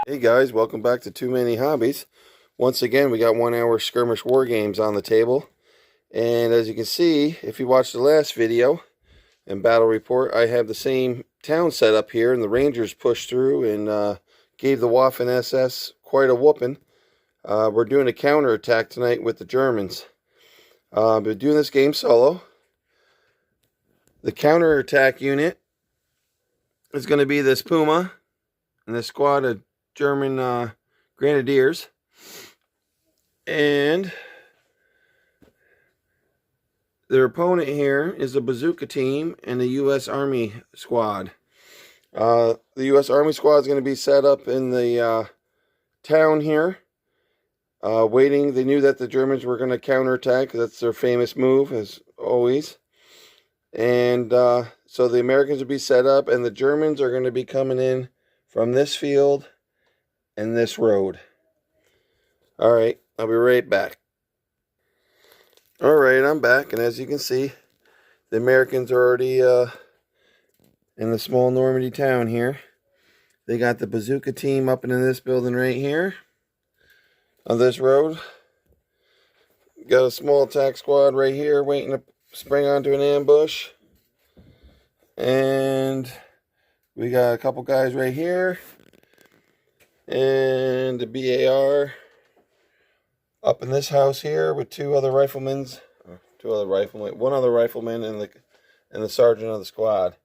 Hey guys, welcome back to Too Many Hobbies. Once again, we got 1 hour Skirmish Wargames on the table. And as you can see, if you watched the last video and battle report, I have the same town set up here, and the Rangers pushed through and gave the Waffen SS quite a whooping. We're doing a counterattack tonight with the Germans. We're doing this game solo. The counterattack unit is going to be this Puma and this squad of German Grenadiers, and their opponent here is a bazooka team and the U.S. Army squad. The U.S. Army squad is going to be set up in the town here, waiting. They knew that the Germans were going to counterattack, because that's their famous move, as always. And so the Americans will be set up, and the Germans are going to be coming in from this field and this road. Alright, I'll be right back. Alright, I'm back, and as you can see, the Americans are already in the small Normandy town here. They got the bazooka team up in this building right here on this road. Got a small attack squad right here waiting to spring onto an ambush. And we got a couple guys right here. And the BAR up in this house here with one other rifleman and the sergeant of the squad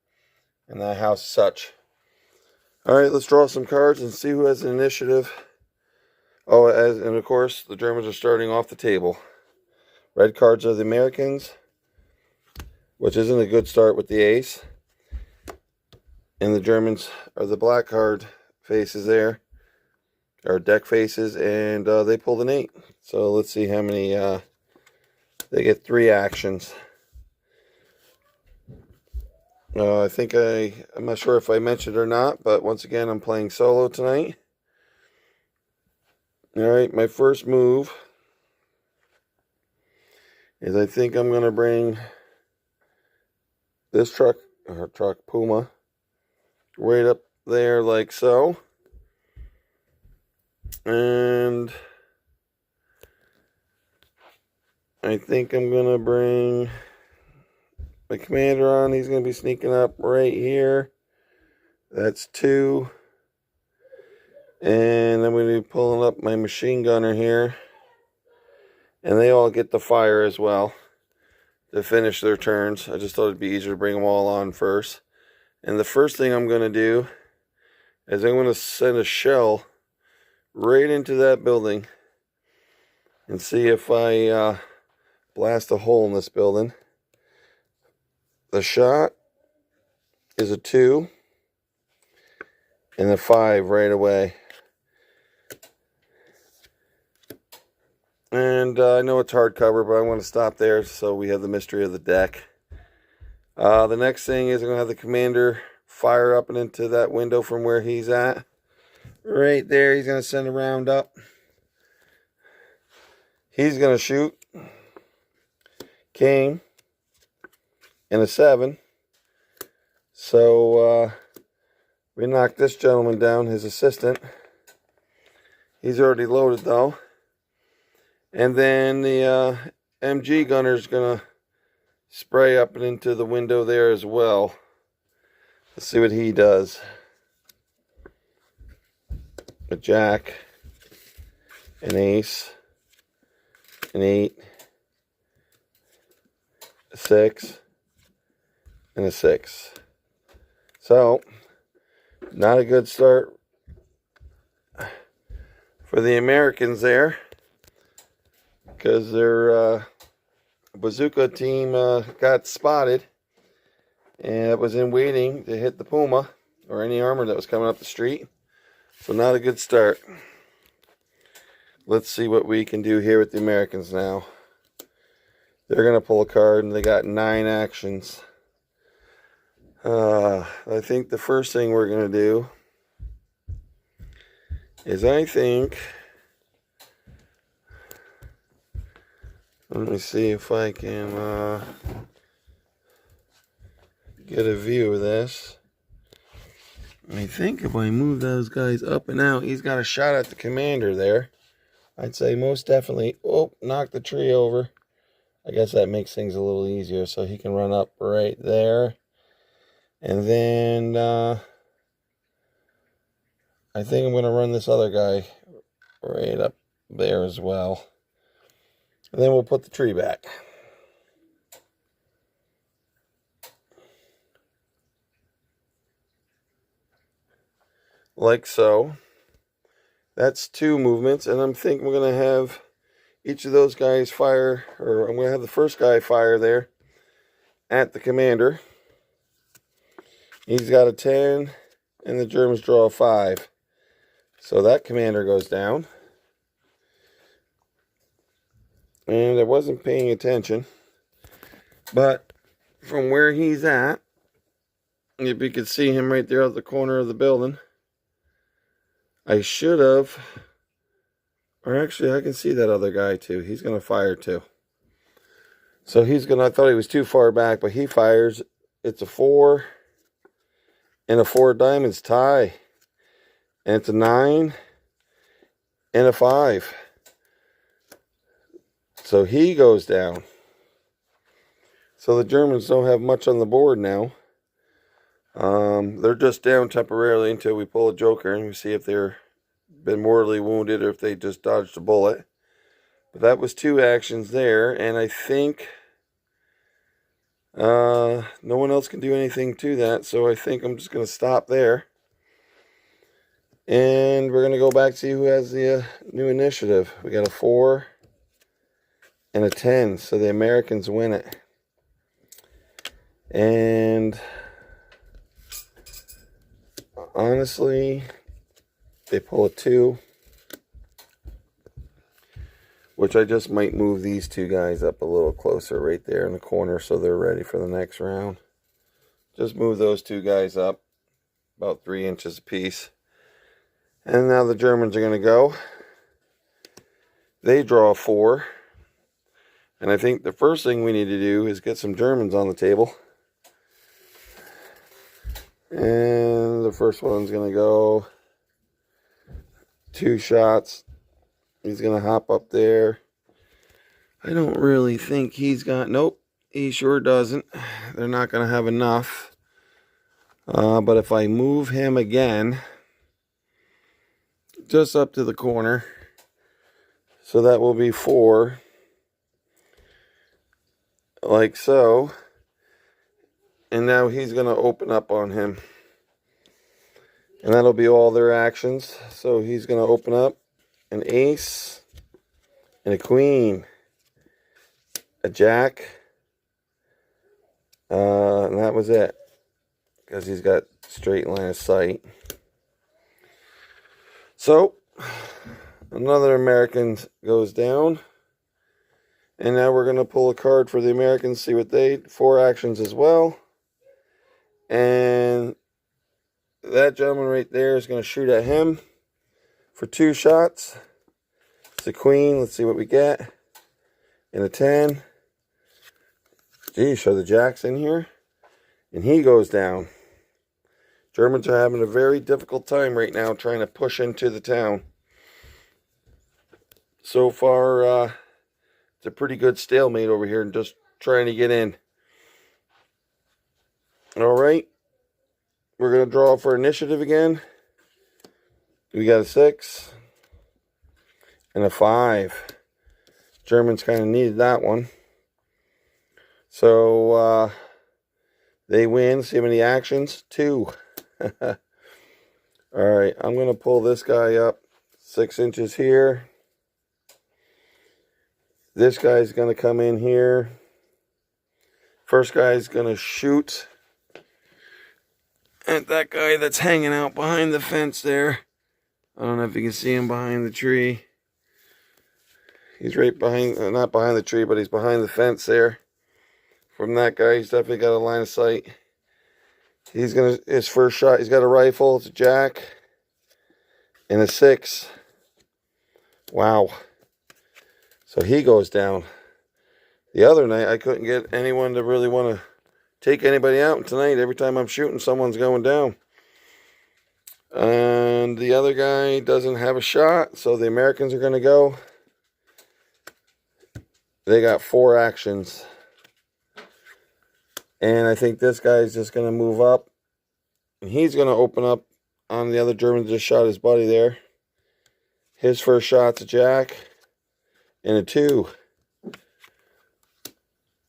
in that house as such. Alright, let's draw some cards and see who has an initiative. And of course the Germans are starting off the table. Red cards are the Americans, which isn't a good start with the ace. And the Germans are the black card faces there. Or deck faces, and they pulled an 8. So let's see how many. They get 3 actions. I'm not sure if I mentioned or not, but once again, I'm playing solo tonight. Alright, my first move is I think I'm going to bring this truck Puma right up there like so. And I think I'm going to bring my commander on. He's going to be sneaking up right here. That's 2. And I'm going to be pulling up my machine gunner here. And they all get the fire as well to finish their turns. I just thought it'd be easier to bring them all on first. And the first thing I'm going to do is I'm going to send a shell right into that building and see if I blast a hole in this building. The shot is a 2 and a 5 right away. And I know it's hardcover, but I want to stop there so we have the mystery of the deck. The next thing is I'm going to have the commander fire up and into that window from where he's at. Right there, he's going to send a round up. He's going to shoot. Came. And a 7. So, we knocked this gentleman down, his assistant. He's already loaded, though. And then the MG gunner's going to spray up and into the window there as well. Let's see what he does. A jack, an ace, an 8, a 6, and a 6. So, not a good start for the Americans there, because their bazooka team got spotted and was in waiting to hit the Puma or any armor that was coming up the street. So not a good start. Let's see what we can do here with the Americans now. They're going to pull a card, and they got 9 actions. I think the first thing we're going to do is let me see if I can get a view of this. I think if I move those guys up and out, he's got a shot at the commander there. I'd say most definitely. Oh, knock the tree over. I guess that makes things a little easier, so he can run up right there. And then I think I'm going to run this other guy right up there as well. And then we'll put the tree back. Like so. That's 2 movements, and I'm thinking we're going to have each of those guys fire, or I'm going to have the first guy fire there at the commander. He's got a 10, and the Germans draw a 5. So that commander goes down. And I wasn't paying attention, but from where he's at, if you could see him right there at the corner of the building, I should have, or actually I can see that other guy too. He's going to fire too. So he's going to, I thought he was too far back, but he fires. It's a 4 and a 4 diamonds tie. And it's a 9 and a 5. So he goes down. So the Germans don't have much on the board now. They're just down temporarily until we pull a joker and we see if they're been mortally wounded or if they just dodged a bullet. But that was 2 actions there, and I think no one else can do anything to that, so I think I'm just going to stop there. And we're going to go back to see who has the new initiative. We got a 4 and a 10, so the Americans win it. And honestly, they pull a 2, which I just might move these 2 guys up a little closer right there in the corner so they're ready for the next round. Just move those 2 guys up about 3 inches apiece. And now the Germans are going to go. They draw a 4. And I think the first thing we need to do is get some Germans on the table. And the first one's going to go 2 shots. He's going to hop up there. I don't really think he's got... Nope, he sure doesn't. They're not going to have enough. But if I move him again, just up to the corner, so that will be 4. Like so. And now he's going to open up on him. And that'll be all their actions. So he's going to open up an ace and a queen, a jack, and that was it, because he's got straight line of sight. So another American goes down, and now we're going to pull a card for the Americans, see what they, 4 actions as well. And that gentleman right there is going to shoot at him for 2 shots. It's a queen. Let's see what we get. And a 10. Geez, so the jack's in here. And he goes down. Germans are having a very difficult time right now trying to push into the town. So far, it's a pretty good stalemate over here and just trying to get in. Alright. We're going to draw for initiative again. We got a 6 and a 5. Germans kind of needed that one. So they win. See how many actions? 2. Alright, I'm going to pull this guy up 6 inches here. This guy's going to come in here. First guy's going to shoot at that guy that's hanging out behind the fence there. I don't know if you can see him behind the tree. He's right behind, not behind the tree, but he's behind the fence there. From that guy, he's definitely got a line of sight. He's gonna, his first shot, he's got a rifle, it's a jack, and a 6. Wow. So he goes down. The other night, I couldn't get anyone to really want to take anybody out. And tonight, every time I'm shooting, someone's going down. And the other guy doesn't have a shot, so the Americans are going to go. They got 4 actions. And I think this guy's just going to move up. And he's going to open up on the other German that just shot his buddy there. His first shot's a jack and a 2.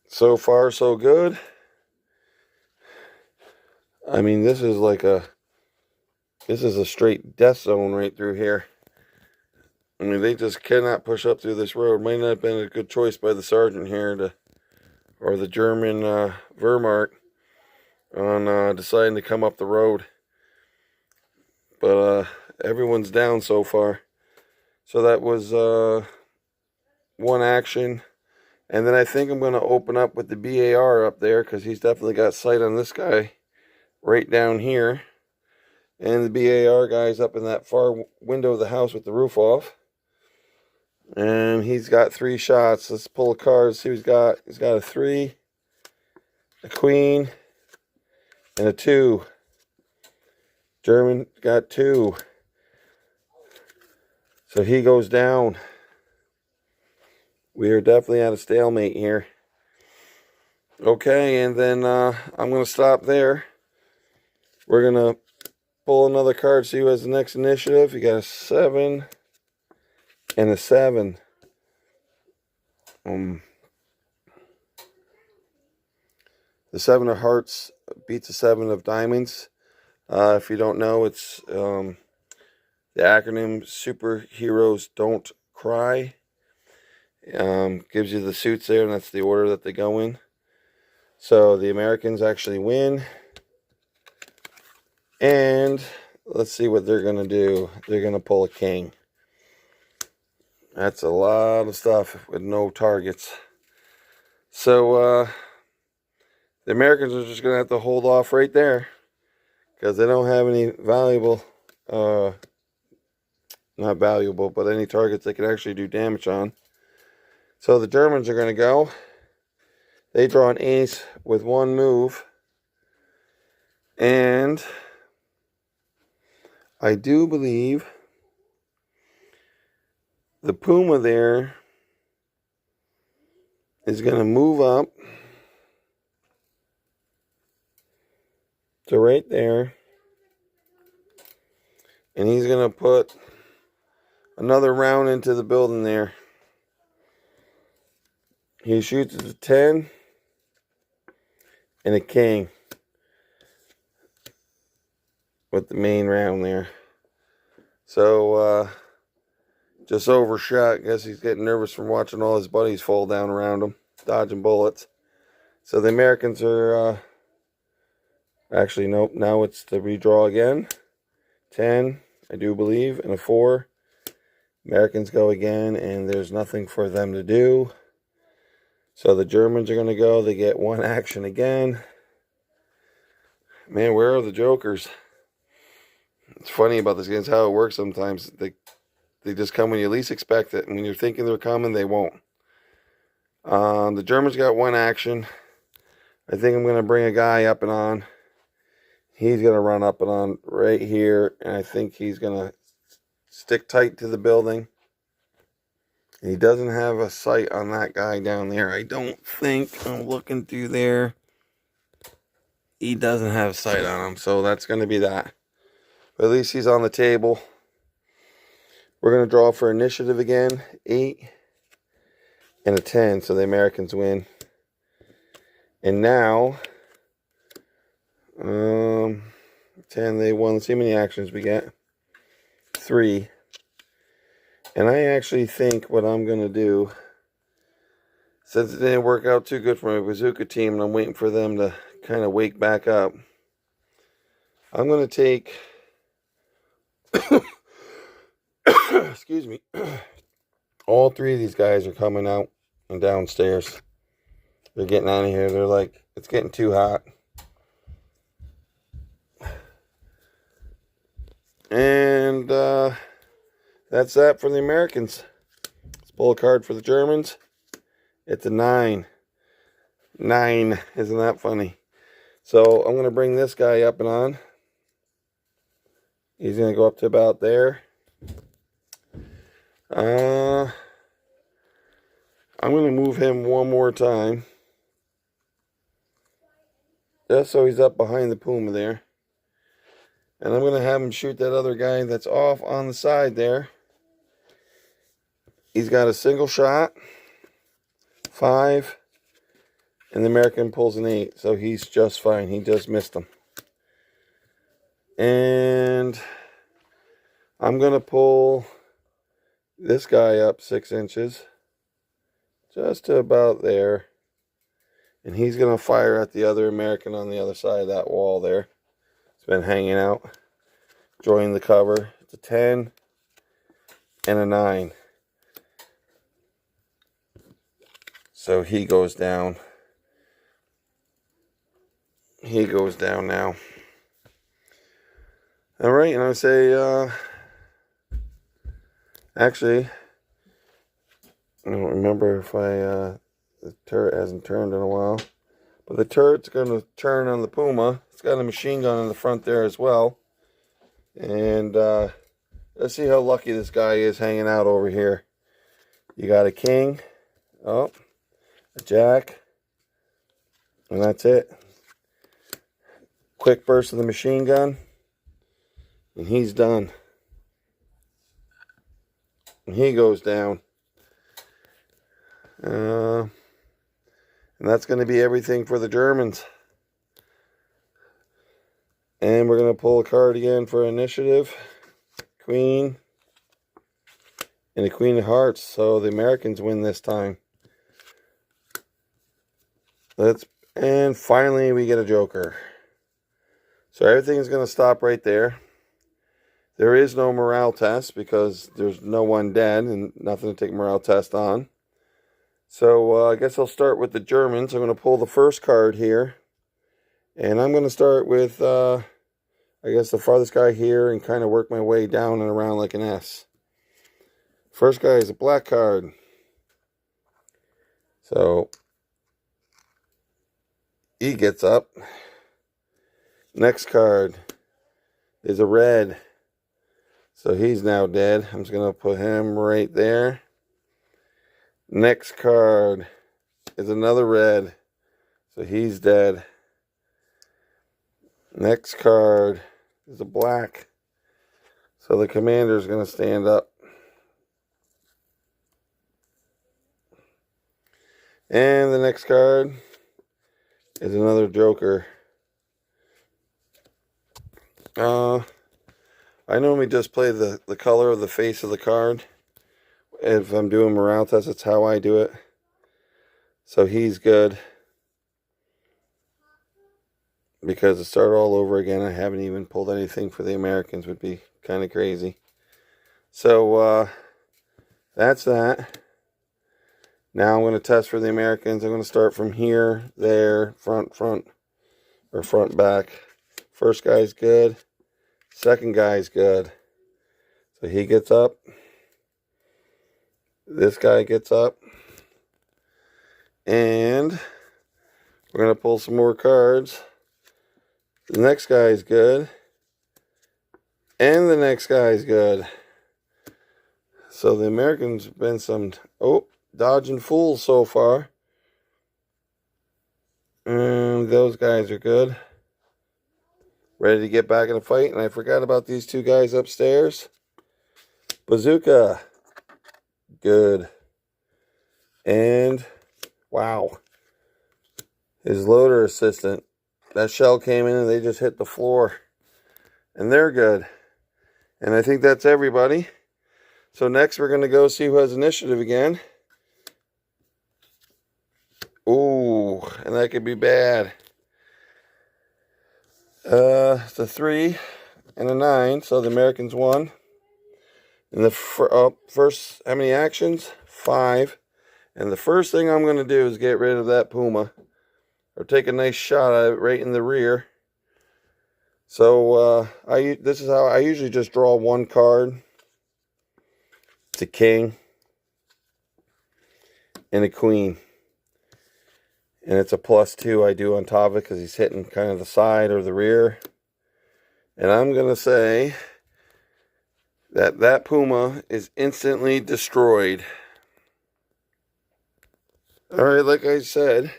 So far, so good. I mean, this is a straight death zone right through here. I mean, they just cannot push up through this road. Might not have been a good choice by the sergeant here or the German Wehrmacht on deciding to come up the road. But everyone's down so far. So that was 1 action. And then I think I'm going to open up with the BAR up there, because he's definitely got sight on this guy right down here. And the BAR guy's up in that far window of the house with the roof off. And he's got 3 shots. Let's pull a card, see what he's got. He's got a 3, a queen, and a 2. German got 2. So he goes down. We are definitely at a stalemate here. Okay, and then I'm going to stop there. We're going to pull another card, see who has the next initiative. You got a 7 and a 7. The 7 of hearts beats the 7 of diamonds. If you don't know, it's the acronym Superheroes Don't Cry. Gives you the suits there, and that's the order that they go in. So the Americans actually win. And let's see what they're going to do. They're going to pull a king. That's a lot of stuff with no targets. So the Americans are just going to have to hold off right there, because they don't have any valuable, not valuable, but any targets they can actually do damage on. So the Germans are going to go. They draw an ace with 1 move. And I do believe the Puma there is going to move up to right there. And he's going to put another round into the building there. He shoots a 10 and a king with the main round there. So, just overshot. Guess he's getting nervous from watching all his buddies fall down around him, dodging bullets. So the Americans are, actually, nope, now it's the redraw again. 10, I do believe, and a 4. Americans go again, and there's nothing for them to do. So the Germans are going to go. They get 1 action again. Man, where are the jokers? It's funny about this game. It's how it works sometimes. They just come when you least expect it. And when you're thinking they're coming, they won't. The Germans got 1 action. I think I'm going to bring a guy up and on. He's going to run up and on right here. And I think he's going to stick tight to the building. He doesn't have a sight on that guy down there. I don't think. I'm looking through there. He doesn't have sight on him. So that's going to be that. But at least he's on the table. We're going to draw for initiative again. 8 and a 10. So the Americans win. And now, 10, they won. Let's see how many actions we get. 3. And I actually think what I'm going to do, since it didn't work out too good for my bazooka team, and I'm waiting for them to kind of wake back up, I'm going to take, excuse me, all 3 of these guys are coming out and downstairs. They're getting out of here. They're like, it's getting too hot. And that's that for the Americans. Let's pull a card for the Germans. It's a 9. 9. Isn't that funny? So I'm going to bring this guy up and on. He's going to go up to about there. I'm going to move him one more time. Just so he's up behind the puma there. And I'm going to have him shoot that other guy that's off on the side there. He's got a single shot, 5, and the American pulls an 8. So he's just fine. He just missed him. And I'm going to pull this guy up 6 inches. Just to about there. And he's going to fire at the other American on the other side of that wall there. It's been hanging out, enjoying the cover. It's a 10 and a 9. So he goes down. He goes down now. All right, and I say, actually, I don't remember if the turret hasn't turned in a while. But the turret's going to turn on the Puma. It's got a machine gun in the front there as well. And let's see how lucky this guy is hanging out over here. You got a king. Oh, a jack. And that's it. Quick burst of the machine gun. And he's done. And he goes down. And that's going to be everything for the Germans. And we're going to pull a card again for initiative. Queen. And a Queen of Hearts. So the Americans win this time. And finally we get a Joker. So everything's going to stop right there. There is no morale test because there's no one dead and nothing to take a morale test on. So I guess I'll start with the Germans. I'm going to pull the first card here. And I'm going to start with, I guess, the farthest guy here and kind of work my way down and around like an S. First guy is a black card. So he gets up. Next card is a red. So he's now dead. I'm just going to put him right there. Next card is another red. So he's dead. Next card is a black. So the commander is going to stand up. And the next card is another Joker. I normally just play the color of the face of the card. If I'm doing morale tests, that's how I do it. So he's good. Because to start all over again, I haven't even pulled anything for the Americans. Would be kind of crazy. So that's that. Now I'm going to test for the Americans. I'm going to start from here, there, front, or front, back. First guy's good. Second guy's good. So he gets up. This guy gets up. And we're going to pull some more cards. The next guy's good. And the next guy's good. So the Americans have been some, dodging fools so far. And those guys are good. Ready to get back in a fight. And I forgot about these two guys upstairs. Bazooka. Good. And, wow. His loader assistant. That shell came in and they just hit the floor. And they're good. And I think that's everybody. So next we're going to go see who has initiative again. Ooh, and that could be bad. It's a 3 and a 9, so the Americans won. And the first, how many actions? 5. And the first thing I'm going to do is get rid of that Puma. Or take a nice shot at it right in the rear. So, this is how I usually just draw one card. It's a king. And a queen. And it's a +2 I do on top of it because he's hitting kind of the side or the rear. And I'm going to say That Puma is instantly destroyed. Alright, like I said,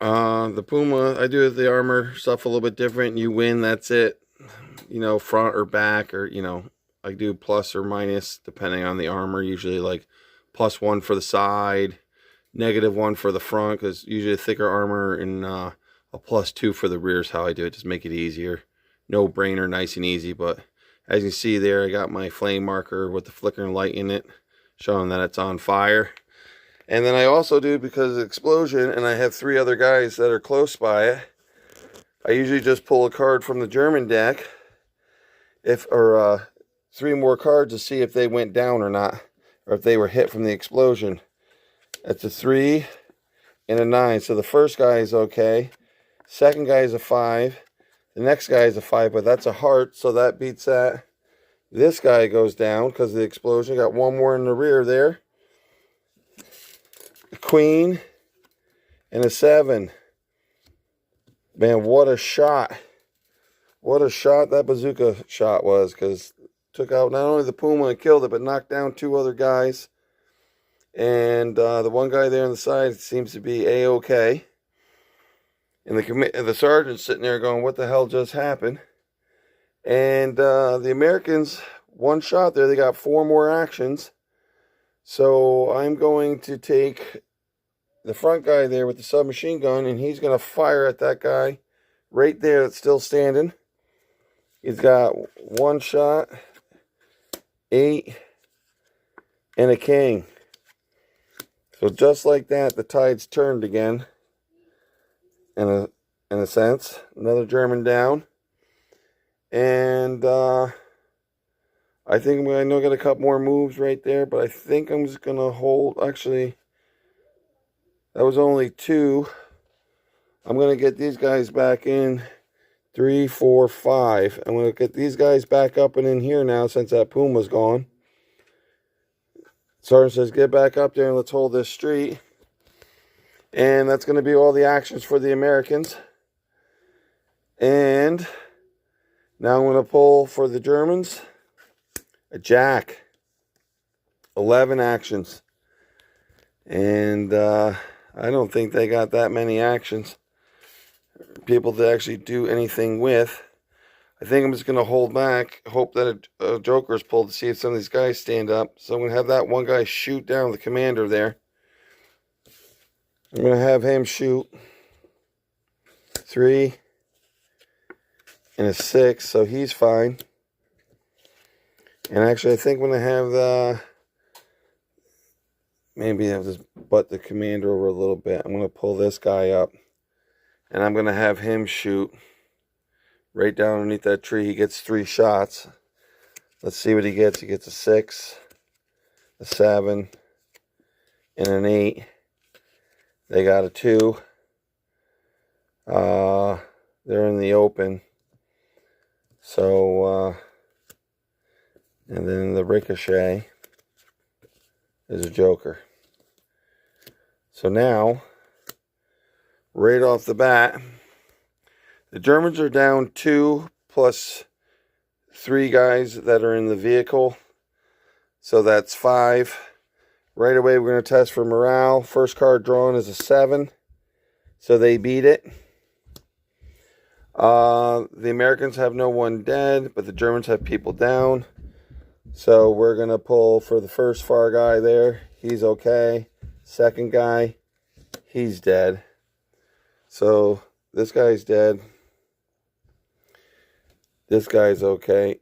the Puma, I do the armor stuff a little bit different. You win, that's it. You know, front or back, or, you know, I do plus or minus depending on the armor. Usually like +1 for the side, -1 for the front, because usually thicker armor, and a +2 for the rear is how I do it. Just make it easier. No brainer, nice and easy. But as you see there, I got my flame marker with the flickering light in it, showing that it's on fire. And then I also do, because of the explosion, and I have 3 other guys that are close by it, I usually just pull a card from the German deck, or 3 more cards to see if they went down or not, or if they were hit from the explosion. That's a 3 and a 9. So the first guy is okay. Second guy is a 5. The next guy is a 5, but that's a heart, so that beats that. This guy goes down because of the explosion. Got 1 more in the rear there. A queen and a 7. Man, what a shot. What a shot that bazooka shot was, because took out not only the Puma and killed it, but knocked down 2 other guys. And the one guy there on the side seems to be A-okay. And the sergeant's sitting there going, what the hell just happened? And the Americans, 1 shot there, they got 4 more actions. So I'm going to take the front guy there with the submachine gun, and he's going to fire at that guy right there that's still standing. He's got 1 shot, 8, and a king. So just like that, the tide's turned again. In a sense, another German down. And I think I know I got a couple more moves right there, but I think I'm just gonna hold. Actually, that was only 2. I'm gonna get these guys back in. 3, 4, 5. I'm gonna get these guys back up and in here now, since that Puma's gone. Sergeant says, get back up there and let's hold this street. And that's going to be all the actions for the Americans. And now I'm going to pull for the Germans a jack. 11 actions. And I don't think they got that many actions. People to actually do anything with. I think I'm just going to hold back. Hope that a joker is pulled to see if some of these guys stand up. So I'm going to have that one guy shoot down the commander there. I'm going to have him shoot 3 and a 6, so he's fine. And actually, I think I'm going to have the... Maybe I'll just butt the commander over a little bit. I'm going to pull this guy up. And I'm going to have him shoot right down underneath that tree. He gets 3 shots. Let's see what he gets. He gets a 6, a 7, and an 8. They got a 2. They're in the open. So, and then the ricochet is a joker. So now, right off the bat, the Germans are down 2 plus 3 guys that are in the vehicle. So that's 5. Right away, we're going to test for morale. First card drawn is a 7. So they beat it. The Americans have no one dead, but the Germans have people down. So we're going to pull for the first far guy there. He's okay. Second guy, he's dead. So this guy's dead. This guy's okay.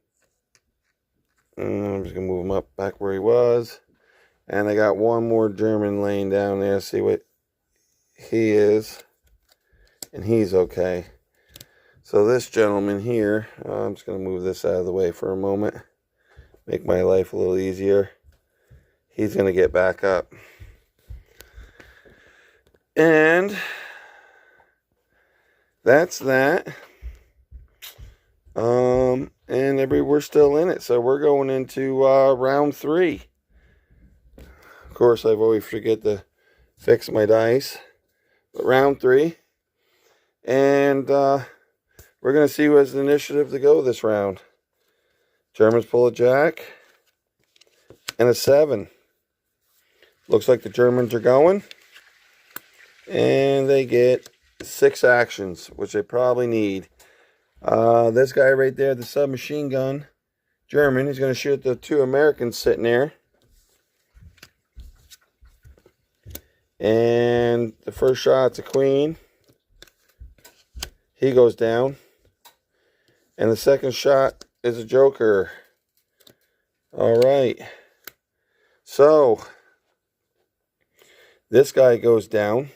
I'm just going to move him up back where he was. And I got 1 more German laying down there. See what he is. And he's okay. So this gentleman here, I'm just going to move this out of the way for a moment. Make my life a little easier. He's going to get back up. And that's that. And we're still in it. So we're going into round 3. Of course, I've always forget to fix my dice. But round 3. And we're going to see who has the initiative to go this round. Germans pull a jack and a 7. Looks like the Germans are going. And they get 6 actions, which they probably need. This guy right there, the submachine gun, German, he's going to shoot the 2 Americans sitting there. And the first shot's a queen. He goes down. And the second shot is a joker. Alright. So, this guy goes down.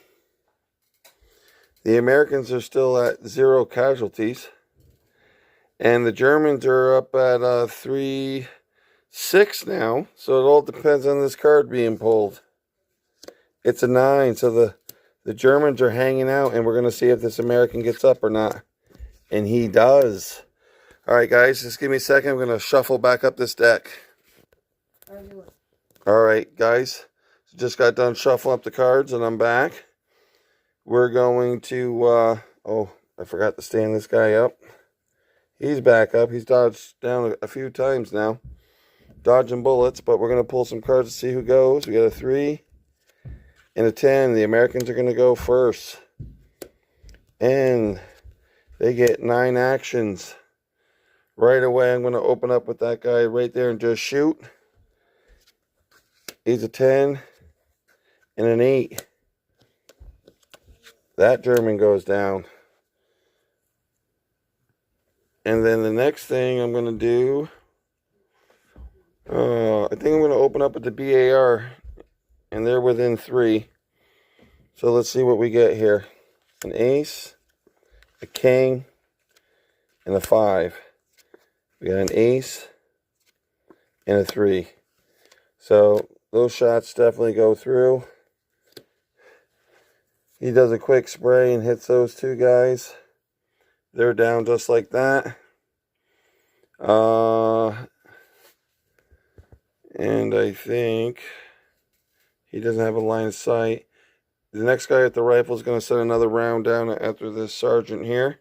The Americans are still at 0 casualties. And the Germans are up at 3-6 now. So it all depends on this card being pulled. It's a 9. So the Germans are hanging out. And we're going to see if this American gets up or not. And he does. Alright guys, just give me a second. I'm going to shuffle back up this deck. Alright guys. Just got done shuffling up the cards and I'm back. We're going to, oh, I forgot to stand this guy up. He's back up. He's dodged down a few times now. Dodging bullets, but we're going to pull some cards to see who goes. We got a 3 and a 10. The Americans are going to go first. And they get 9 actions. Right away, I'm going to open up with that guy right there and just shoot. He's a 10 and an 8. That German goes down. And then the next thing I'm going to do, I think I'm going to open up with the BAR. And they're within 3. So let's see what we get here. An ace, a king, and a 5. We got an ace and a 3. So those shots definitely go through. He does a quick spray and hits those 2 guys. They're down just like that. And I think he doesn't have a line of sight. The next guy at the rifle is going to send another round down after this sergeant here.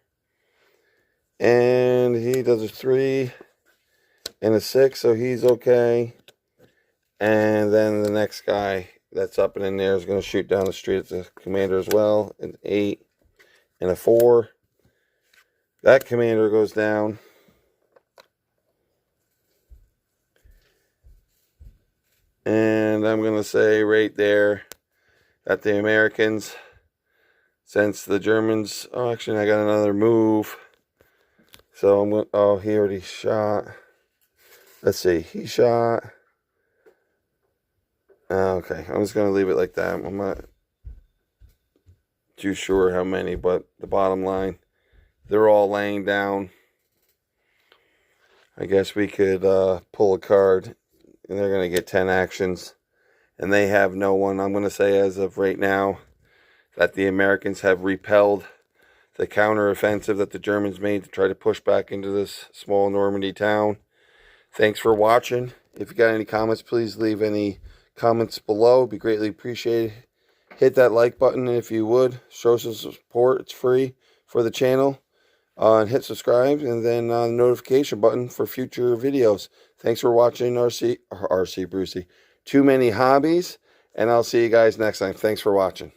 And he does a 3 and a 6, so he's okay. And then the next guy that's up and in there is going to shoot down the street at the commander as well. An 8 and a 4. That commander goes down. And I'm going to say right there that the Americans, since the Germans, oh, actually I got another move. So I'm going, oh, he already shot. Let's see, he shot. Okay, I'm just going to leave it like that. I'm not too sure how many, but the bottom line, they're all laying down. I guess we could pull a card, and they're going to get 10 actions, and they have no one. I'm going to say as of right now that the Americans have repelled the counteroffensive that the Germans made to try to push back into this small Normandy town. Thanks for watching. If you got any comments, please leave any comments below. It'd be greatly appreciated. Hit that like button if you would. Show some support. It's free for the channel. And hit subscribe and then the notification button for future videos. Thanks for watching RC Brucey. Too Many Hobbies. And I'll see you guys next time. Thanks for watching.